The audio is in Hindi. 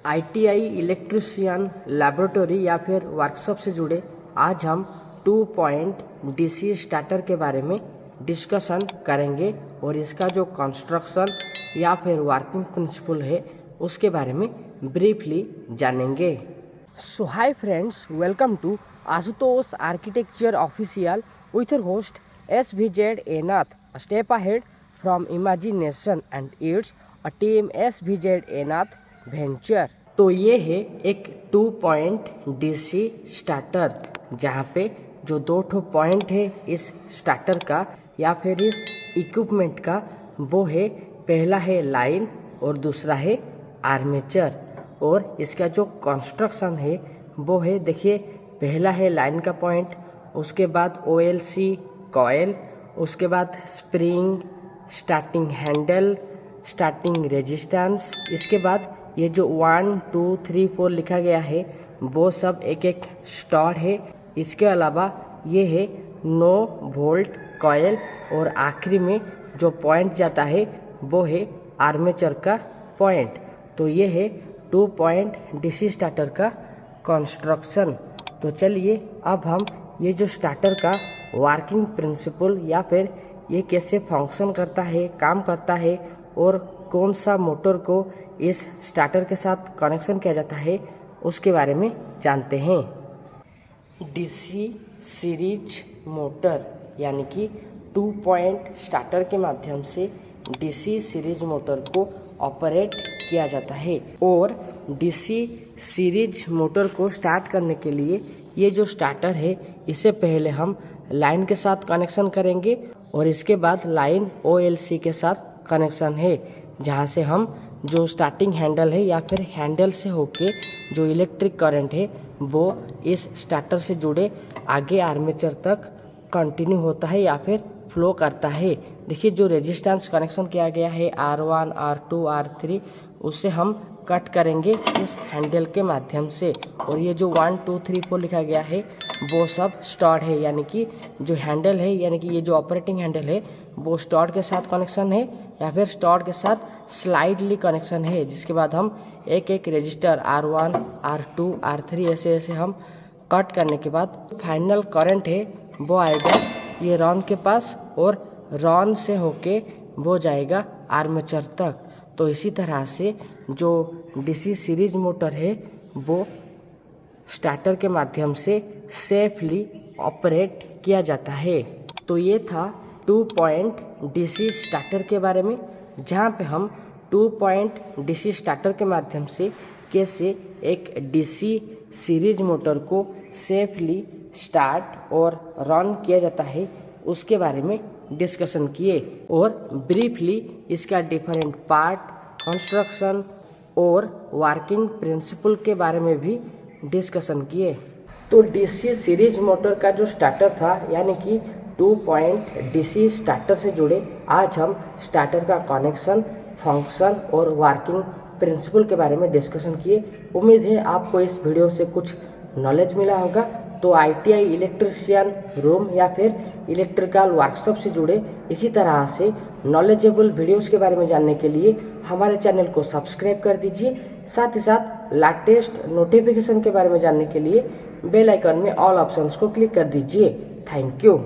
आईटीआई इलेक्ट्रिशियन लैबोरेटरी या फिर वर्कशॉप से जुड़े आज हम 2 पॉइंट डीसी स्टार्टर के बारे में डिस्कशन करेंगे और इसका जो कंस्ट्रक्शन या फिर वर्किंग प्रिंसिपल है उसके बारे में ब्रीफली जानेंगे। So hi friends, welcome to Ashutosh architecture official with your host SVZ Nath, a step ahead from imagination and it's a team SVZ Nath venture। तो ये है एक 2 पॉइंट डीसी स्टार्टर जहाँ पे जो 2 पॉइंट है इस स्टार्टर का या फिर इस इक्विपमेंट का, वो है पहला है लाइन और दूसरा है आर्मेचर। और इसका जो कंस्ट्रक्शन है वो है, देखिए, पहला है लाइन का पॉइंट, उसके बाद OLC कॉयल, उसके बाद spring, starting handle, starting resistance. इसके बाद ये जो 1 2 3 4 लिखा गया है वो सब एक एक स्टार है। इसके अलावा ये है 9 वोल्ट कॉयल और आखिरी में जो पॉइंट जाता है वो है आर्मेचर का पॉइंट। तो ये है 2 पॉइंट डीसी स्टार्टर का कंस्ट्रक्शन। तो चलिए अब हम ये जो स्टार्टर का वर्किंग प्रिंसिपल या फिर ये कैसे फंक्शन करता है, काम करता है और कौन सा मोटर को इस स्टार्टर के साथ कनेक्शन किया जाता है उसके बारे में जानते हैं। डीसी सीरीज मोटर यानी कि 2 पॉइंट स्टार्टर के माध्यम से डीसी सीरीज मोटर को ऑपरेट किया जाता है। और डीसी सीरीज मोटर को स्टार्ट करने के लिए ये जो स्टार्टर है इससे पहले हम लाइन के साथ कनेक्शन करेंगे और इसके बाद लाइन OLC के साथ कनेक्शन है, जहाँ से हम जो स्टार्टिंग हैंडल है या फिर हैंडल से होके जो इलेक्ट्रिक करंट है वो इस स्टार्टर से जुड़े आगे आर्मेचर तक कंटिन्यू होता है या फिर फ्लो करता है। देखिए, जो रेजिस्टेंस कनेक्शन किया गया है R1 R2 R3 उससे हम कट करेंगे इस हैंडल के माध्यम से। और ये जो 1 2 3 4 लिखा गया है वो सब स्टार्ट है, यानी कि जो हैंडल है यानी कि ये जो ऑपरेटिंग हैंडल है वो स्टार्ट के साथ कनेक्शन है या फिर स्टार्ट के साथ स्लाइडली कनेक्शन है। जिसके बाद हम एक एक रजिस्टर R1 R2 R3 ऐसे ऐसे हम कट करने के बाद फाइनल करंट है वो आएगा ये रॉन के पास और रॉन से होके वो जाएगा आर्मेचर तक। तो इसी तरह से जो डीसी सीरीज मोटर है वो स्टार्टर के माध्यम से सेफली ऑपरेट किया जाता है। तो ये था 2 पॉइंट डीसी स्टार्टर के बारे में, जहाँ पे हम 2 पॉइंट डीसी स्टार्टर के माध्यम से कैसे एक डीसी सीरीज मोटर को सेफली स्टार्ट और रन किया जाता है उसके बारे में डिस्कशन किए और ब्रीफली इसका डिफरेंट पार्ट, कंस्ट्रक्शन और वर्किंग प्रिंसिपल के बारे में भी डिस्कशन किए। तो डीसी सीरीज मोटर का जो स्टार्टर था यानी कि 2 पॉइंट डीसी स्टार्टर से जुड़े आज हम स्टार्टर का कनेक्शन, फंक्शन और वर्किंग प्रिंसिपल के बारे में डिस्कशन किए। उम्मीद है आपको इस वीडियो से कुछ नॉलेज मिला होगा। तो आईटीआई इलेक्ट्रिशियन रूम या फिर इलेक्ट्रिकल वर्कशॉप से जुड़े इसी तरह से नॉलेजेबल वीडियोस के बारे में जानने के लिए हमारे चैनल को सब्सक्राइब कर दीजिए। साथ ही साथ लेटेस्ट नोटिफिकेशन के बारे में जानने के लिए बेल आइकन में ऑल ऑप्शंस को क्लिक कर दीजिए। Thank you.